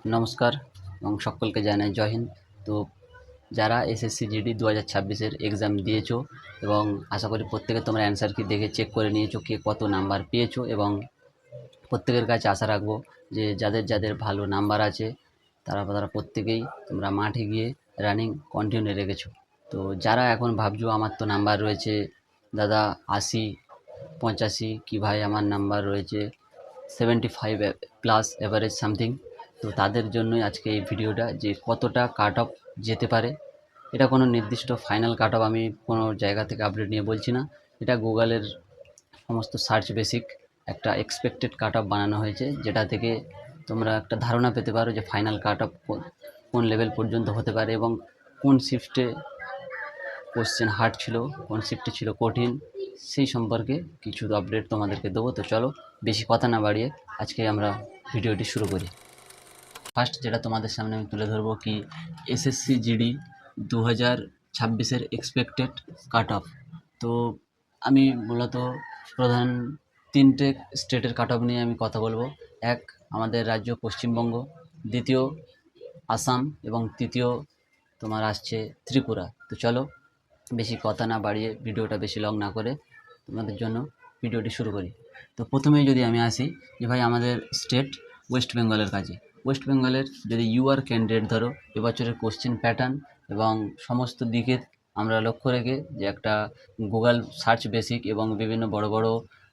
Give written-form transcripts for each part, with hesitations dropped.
নমস্কার এবং সকলকে জানাই জয় হিন্দ। তো যারা এসএসসি জিডি 2026-এর এক্সাম দিয়েছো এবং আশা করি প্রত্যেকে তোমরা অ্যান্সার কি দেখে চেক করে নিয়েছো কে কত নাম্বার পেয়েছো, এবং প্রত্যেকের কাছে আশা রাখবো যে যাদের যাদের ভালো নাম্বার আছে তারা প্রত্যেকেই তোমরা মাঠে গিয়ে রানিং কন্টিনিউ রেখেছো। তো যারা এখন ভাবছো আমার তো নাম্বার রয়েছে দাদা 80, 85, কি ভাই আমার নাম্বার রয়েছে 75 প্লাস অ্যাভারেজ সামথিং, তো তাদের জন্যই আজকে এই ভিডিওটা, যে কতটা কাট অফ যেতে পারে। এটা কোনো নির্দিষ্ট ফাইনাল কাট অফ আমি কোনো জায়গা থেকে আপডেট নিয়ে বলছি না, এটা গুগলের সমস্ত সার্চ বেসিক একটা এক্সপেক্টেড কাট অফ বানানো হয়েছে, যেটা থেকে তোমরা একটা ধারণা পেতে পারো যে ফাইনাল কাট অফ কোন লেভেল পর্যন্ত হতে পারে এবং কোন শিফটে কোশ্চেন হার্ড ছিল, কোন শিফটে ছিল কঠিন, সেই সম্পর্কে কিছু আপডেট তোমাদেরকে দেবো। তো চলো বেশি কথা না বাড়িয়ে আজকে আমরা ভিডিওটি শুরু করি। ফার্স্ট যেটা তোমাদের সামনে আমি তুলে ধরবো কি এসএসসি জিডি 2026-এর এক্সপেক্টেড কাট অফ। তো আমি মূলত প্রধান তিনটে স্টেটের কাট অফ নিয়ে আমি কথা বলবো। এক, আমাদের রাজ্য পশ্চিমবঙ্গ, দ্বিতীয় আসাম, এবং তৃতীয় তোমার আসছে ত্রিপুরা। তো চলো বেশি কথা না বাড়িয়ে ভিডিওটা বেশি লং না করে তোমাদের জন্য ভিডিওটি শুরু করি। তো প্রথমেই যদি আমি আসি যে ভাই আমাদের স্টেট ওয়েস্ট বেঙ্গলের কাছে, ওয়েস্ট বেঙ্গলের যদি ইউআর ক্যান্ডিডেট ধরো, এবছরের কোশ্চেন প্যাটার্ন এবং সমস্ত দিকে আমরা লক্ষ্য রেখে যে একটা গুগল সার্চ বেসিক এবং বিভিন্ন বড় বড়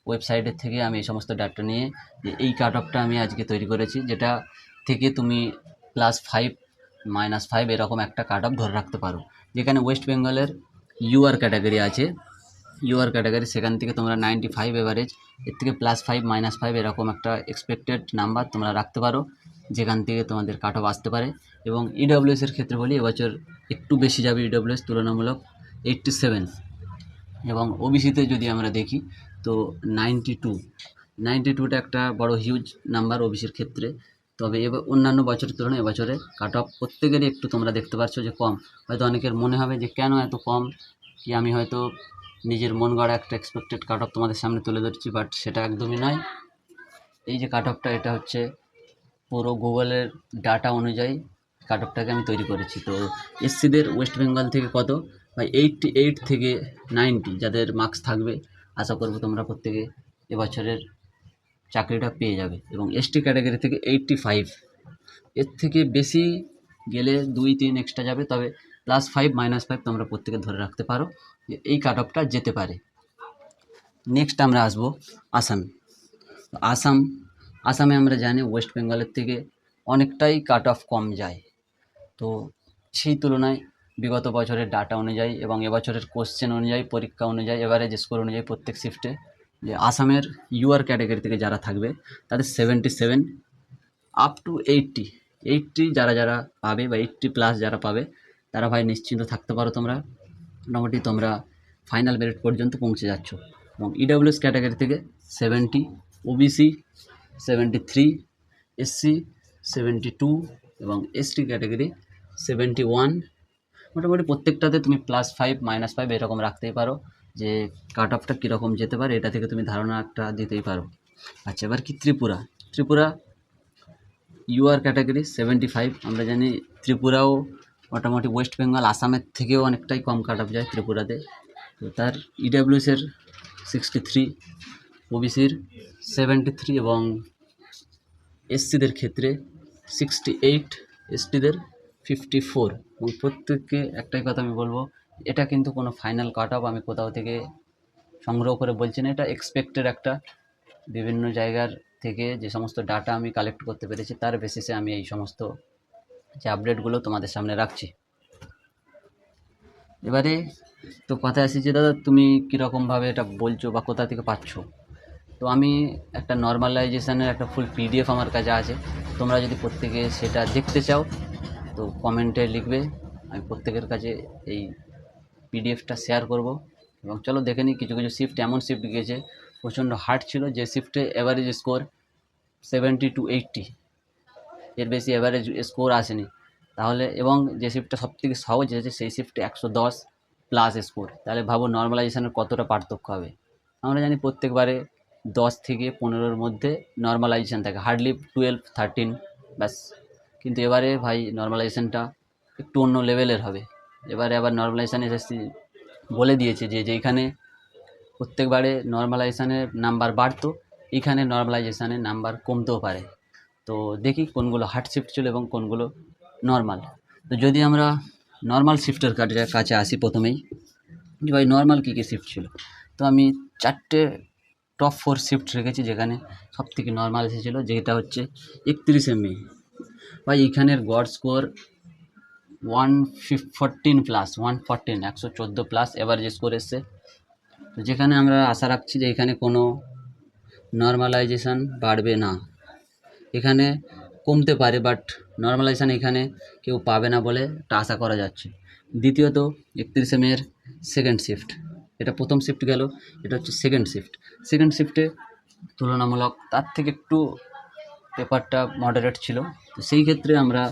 ওয়েবসাইটের থেকে আমি এই সমস্ত ডাটা নিয়ে যে এই কাট অফটা আমি আজকে তৈরি করেছি, যেটা থেকে তুমি +5 -5 এরকম একটা কাট অফ ধরে রাখতে পারো। যেখানে ওয়েস্ট বেঙ্গলের ইউআর ক্যাটাগরি আছে, ইউআর ক্যাটাগরি, সেখান থেকে তোমরা 95 এভারেজ, এর থেকে +5 -5 এরকম একটা এক্সপেক্টেড নাম্বার তোমরা রাখতে পারো, যেখান থেকে তোমাদের কাট অফ আসতে পারে। এবং ইডব্লিউএসের ক্ষেত্রে বলি, এবছর একটু বেশি যাবে ইডব্লিউএস তুলনামূলক 87, এবং ওবিসিতে যদি আমরা দেখি তো 92টা একটা বড় হিউজ নাম্বার ওবিসির ক্ষেত্রে। তবে এবার অন্যান্য বছরের তুলনায় এবছরে কাট অফ প্রত্যেকেরই একটু তোমরা দেখতে পাচ্ছ যে কম। হয়তো অনেকের মনে হবে যে কেন এত কম, কি আমি হয়তো নিজের মন গড়া একটা এক্সপেক্টেড কাট অফ তোমাদের সামনে তুলে ধরছি, বাট সেটা একদমই নয়। এই যে কাট অফটা, এটা হচ্ছে পুরো গুগলের ডাটা অনুযায়ী কাট অফটাকে আমি তৈরি করেছি। তো এসসিদের ওয়েস্ট বেঙ্গল থেকে কত ভাই 88 থেকে 90 যাদের মার্কস থাকবে, আশা করবো তোমরা প্রত্যেকে এবছরের চাকরিটা পেয়ে যাবে। এবং এসটি ক্যাটাগরি থেকে 85, এর থেকে বেশি গেলে 2-3 এক্সট্রা যাবে, তবে +5 -5 তোমরা প্রত্যেকে ধরে রাখতে পারো যে এই কাট অফটা যেতে পারে। নেক্সট আমরা আসবো আসামে। আসাম আসামে আমরা জানি ওয়েস্ট বেঙ্গলের থেকে অনেকটাই কাট অফ কম যায়। তো সেই তুলনায় বিগত বছরের ডাটা অনুযায়ী এবং এবছরের কোশ্চেন অনুযায়ী, পরীক্ষা অনুযায়ী, এভারেজ স্কোর অনুযায়ী প্রত্যেক শিফটে যে আসামের ইউআর ক্যাটাগরি থেকে যারা থাকবে তাদের 77 আপ টু 80 যারা যারা পাবে বা 80+ যারা পাবে, তারা ভাই নিশ্চিন্ত থাকতে পারো তোমরা, মোটামুটি তোমরা ফাইনাল মেরিট পর্যন্ত পৌঁছে যাচ্ছ। এবং ইডব্লিউএস ক্যাটাগরি থেকে 70, ওবিসি 73, এসসি 72, এবং এসটি ক্যাটাগরি 71। মোটামুটি প্রত্যেকটাতে তুমি +5 -5 এরকম রাখতেই পারো যে কাট অফটা কীরকম যেতে পারে, এটা থেকে তুমি ধারণা একটা দিতেই পারো। আচ্ছা, এবার কি ত্রিপুরা ইউআর ক্যাটাগরি 75, আমরা জানি ত্রিপুরাও মোটামুটি ওয়েস্ট বেঙ্গল আসামের থেকেও অনেকটাই কম কাট অফ যায় ত্রিপুরাতে। তো তার ইডব্লিউএসের 63, ওবিসির 73, এবং এসসিদের ক্ষেত্রে 68, এসটিদের 54। এবং প্রত্যেককে একটাই কথা আমি বলবো, এটা কিন্তু কোনো ফাইনাল কাট অফ আমি কোথাও থেকে সংগ্রহ করে বলছি না, এটা এক্সপেক্টেড একটা বিভিন্ন জায়গার থেকে যে সমস্ত ডাটা আমি কালেক্ট করতে পেরেছি তার বেসিসে আমি এই সমস্ত যে আপডেটগুলো তোমাদের সামনে রাখছি। এবারে তো কথায় আসি যে দাদা তুমি কীরকমভাবে এটা বলছো বা কোথা থেকে পাচ্ছ। তো আমি একটা নর্মালাইজেশানের একটা ফুল পিডিএফ আমার কাছে আছে, তোমরা যদি প্রত্যেকে সেটা দেখতে চাও তো কমেন্টে লিখবে, আমি প্রত্যেকের কাছে এই পিডিএফটা শেয়ার করব। এবং চলো দেখে নিই, কিছু কিছু শিফট এমন শিফট গিয়েছে প্রচণ্ড হার্ড ছিল, যে শিফটে অ্যাভারেজ স্কোর 70 to 80, এর বেশি অ্যাভারেজ স্কোর আসেনি। তাহলে এবং যে শিফটটা সবথেকে সহজ হয়েছে সেই শিফটে 110+ স্কোর, তাহলে ভাবো নর্মালাইজেশানের কতটা পার্থক্য হবে। আমরা জানি প্রত্যেকবারে 10 থেকে 15-র মধ্যে নর্মালাইজেশান থাকে, হার্ডলি 12-13 ব্যাস। কিন্তু এবারে ভাই নর্মালাইজেশনটা একটু অন্য লেভেলের হবে। এবারে আবার নর্মালাইজেশন এসএসসি বলে দিয়েছে যে যেইখানে প্রত্যেকবারে নর্মালাইজেশনের নাম্বার বাড়তো, এইখানে নর্মালাইজেশনের নাম্বার কমতেও পারে। তো দেখি কোনগুলো হার্ড শিফট ছিল এবং কোনগুলো নর্মাল। তো যদি আমরা নর্মাল শিফটের কাছে আসি প্রথমেই, যে ভাই নর্মাল কী কী শিফট ছিল, তো আমি 4টে টপ 4 শিফট রেখেছি যেখানে সবথেকে নর্মাল এসেছিলো, যেটা হচ্ছে 31শে মে। ভাই এখানের গড় score 114 plus 114 plus average score এসছে। তো যেখানে আমরা আশা রাখছি যে এখানে কোনো নর্মালাইজেশন বাড়বে না, এখানে কমতে পারে, বাট নর্মালাইজেশন এখানে কেউ পাবে না বলে একটা আশা করা যাচ্ছে। দ্বিতীয়ত 31শে মের সেকেন্ড শিফট, এটা প্রথম শিফট গেল, এটা হচ্ছে সেকেন্ড শিফট। সেকেন্ড শিফটে তুলনামূলক তার থেকে একটু পেপারটা মডারেট ছিল। তো সেই ক্ষেত্রে আমরা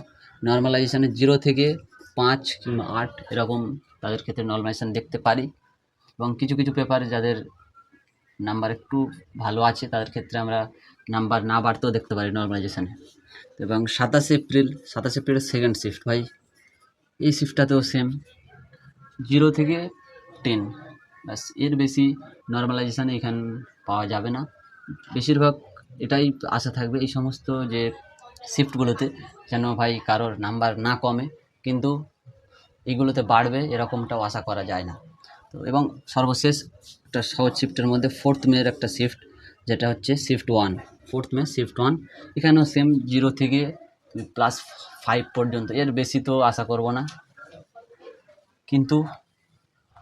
নর্মালাইজেশানে 0 থেকে 5 কিংবা 8 এরকম তাদের ক্ষেত্রে নর্মালাইজেশান দেখতে পারি, এবং কিছু কিছু পেপারে যাদের নাম্বার একটু ভালো আছে তাদের ক্ষেত্রে আমরা নাম্বার না বাড়তেও দেখতে পারি নর্মালাইজেশানে। এবং 27শে এপ্রিলের সেকেন্ড শিফট, ভাই এই শিফটটাতেও সেম 0 থেকে 10, ব্যাস, এর বেশি নর্মালাইজেশানে এখানে পাওয়া যাবে না। বেশিরভাগ এটাই আশা থাকবে এই সমস্ত যে শিফটগুলোতে, যেন ভাই কারোর নাম্বার না কমে, কিন্তু এইগুলোতে বাড়বে এরকমটাও আশা করা যায় না। তো এবং সর্বশেষ একটা সহজ শিফটের মধ্যে 4th মের একটা শিফট, যেটা হচ্ছে শিফট 1, 4th মে শিফট 1। এখানেও সেম 0 থেকে +5 পর্যন্ত, এর বেশি তো আশা করব না, কিন্তু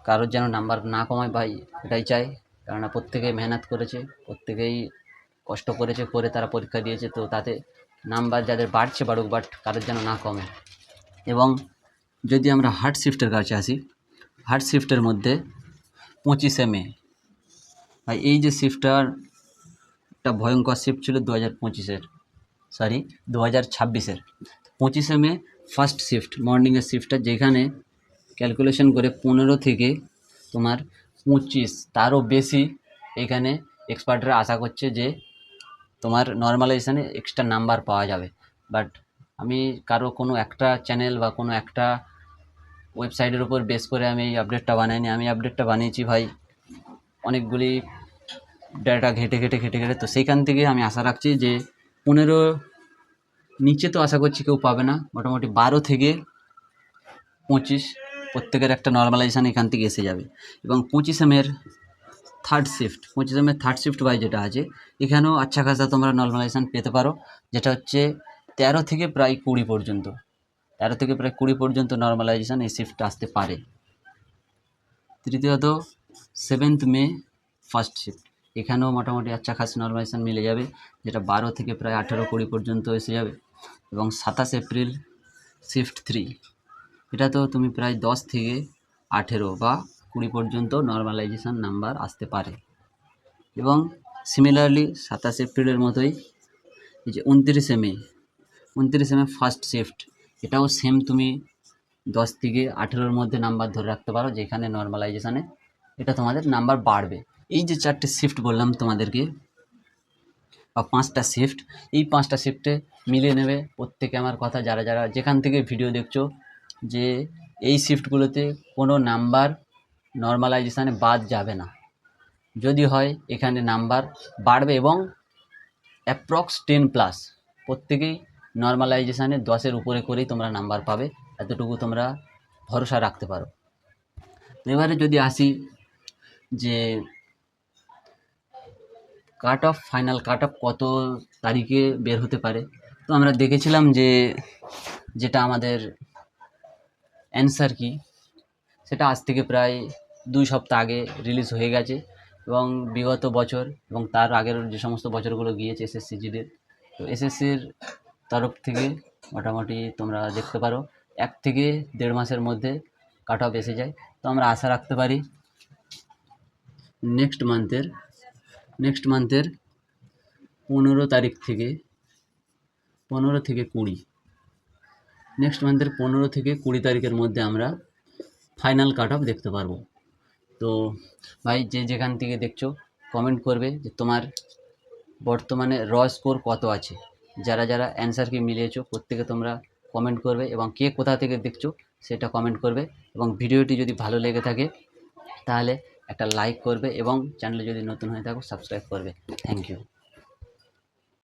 কারোর যেন নাম্বার না কমায় ভাই, এটাই চাই। কেননা প্রত্যেকেই মেহনত করেছে, প্রত্যেকেই কষ্ট করেছে, করে তারা পরীক্ষা দিয়েছে, তো তাতে নাম্বার যাদের বাড়ছে বাড়ুক, বাট কারোর যেন না কমে। এবং যদি আমরা হার্ড শিফটের কাছে আসি, হার্ড শিফটের মধ্যে 25শে মে, ভাই এই যে শিফটটার একটা ভয়ঙ্কর শিফট ছিল 2026-এর 25শে মে ফার্স্ট শিফট, মর্নিংয়ের শিফটটা, যেখানে ক্যালকুলেশন করে 15 থেকে তোমার 25 তারও বেশি এখানে এক্সপার্টরা আশা করছে যে তোমার নর্মালাইজেশানে এক্সট্রা নাম্বার পাওয়া যাবে। বাট আমি কারো কোনো একটা চ্যানেল বা কোনো একটা ওয়েবসাইটের উপর বেস করে আমি এই আপডেটটা বানাইনি, আমি আপডেটটা বানিয়েছি ভাই অনেকগুলি ডাটা ঘেটে। তো সেইখান থেকে আমি আশা রাখছি যে 15 নিচে তো আশা করছি কেউ পাবে না, মোটামুটি 12 থেকে 25 প্রত্যেকের একটা নর্মালাইজেশান এখান থেকে এসে যাবে। এবং 25শে মের থার্ড শিফট বাই যেটা আছে, এখানেও আচ্ছা খাসা তোমরা নর্মালাইজেশান পেতে পারো, যেটা হচ্ছে 13 থেকে প্রায় 20 পর্যন্ত, 13 থেকে প্রায় 20 পর্যন্ত নর্মালাইজেশান এই শিফটটা আসতে পারে। তৃতীয়ত 7th মে ফার্স্ট শিফট, এখানেও মোটামুটি আচ্ছা খাসা নর্মালাইজেশান মিলে যাবে, যেটা 12 থেকে প্রায় 18-20 পর্যন্ত এসে যাবে। এবং 27 এপ্রিল শিফট 3, এটা তো তুমি প্রায় 10 থেকে 18 বা 20 পর্যন্ত নর্মালাইজেশান নাম্বার আসতে পারে। এবং সিমিলারলি 27 এপ্রিলের মতোই এই যে 29শে মে ফার্স্ট শিফট, এটাও সেম, তুমি 10 থেকে 18-র মধ্যে নাম্বার ধরে রাখতে পারো, যেখানে নর্মালাইজেশানে এটা তোমাদের নাম্বার বাড়বে। এই যে 4টে শিফট বললাম তোমাদেরকে, বা 5টা শিফট, এই 5টা শিফটে মিলিয়ে নেবে প্রত্যেকে আমার কথা, যারা যারা যেখান থেকে ভিডিও দেখছো, যে এই শিফটগুলোতে কোনো নাম্বার নর্মালাইজেশানে বাদ যাবে না। যদি হয় এখানে নাম্বার বাড়বে, এবং অ্যাপ্রক্স 10+, প্রত্যেকেই নর্মালাইজেশানে 10-এর উপরে করেই তোমরা নাম্বার পাবে, এতটুকু তোমরা ভরসা রাখতে পারো। এবারে যদি আসি যে ফাইনাল কাট অফ কত তারিখে বের হতে পারে, তো আমরা দেখেছিলাম যে যেটা আমাদের অ্যান্সার কি, সেটা আজ থেকে প্রায় 2 সপ্তাহ আগে রিলিজ হয়ে গেছে। এবং বিগত বছর এবং তার আগের যে সমস্ত বছরগুলো গিয়েছে এসএসসি জিডির, তো এসএসসির তরফ থেকে মোটামুটি তোমরা দেখতে পারো 1 থেকে 1.5 মাসের মধ্যে কাট অফ এসে যায়। তো আমরা আশা রাখতে পারি নেক্সট মান্থের 15 তারিখ থেকে 15 থেকে 20, নেক্সট মান্থের 15 থেকে 20 তারিখের মধ্যে আমরা ফাইনাল কাট অফ দেখতে পারবো। তো ভাই যে যেখান থেকে দেখছো কমেন্ট করবে যে তোমার বর্তমানে র স্কোর কত আছে, যারা যারা অ্যান্সার কি মিলিয়েছো প্রত্যেকে তোমরা কমেন্ট করবে এবং কে কোথা থেকে দেখছো সেটা কমেন্ট করবে এবং ভিডিওটি যদি ভালো লেগে থাকে তাহলে একটা লাইক করবে এবং চ্যানেলে যদি নতুন হয়ে থাকো সাবস্ক্রাইব করবে। Thank you.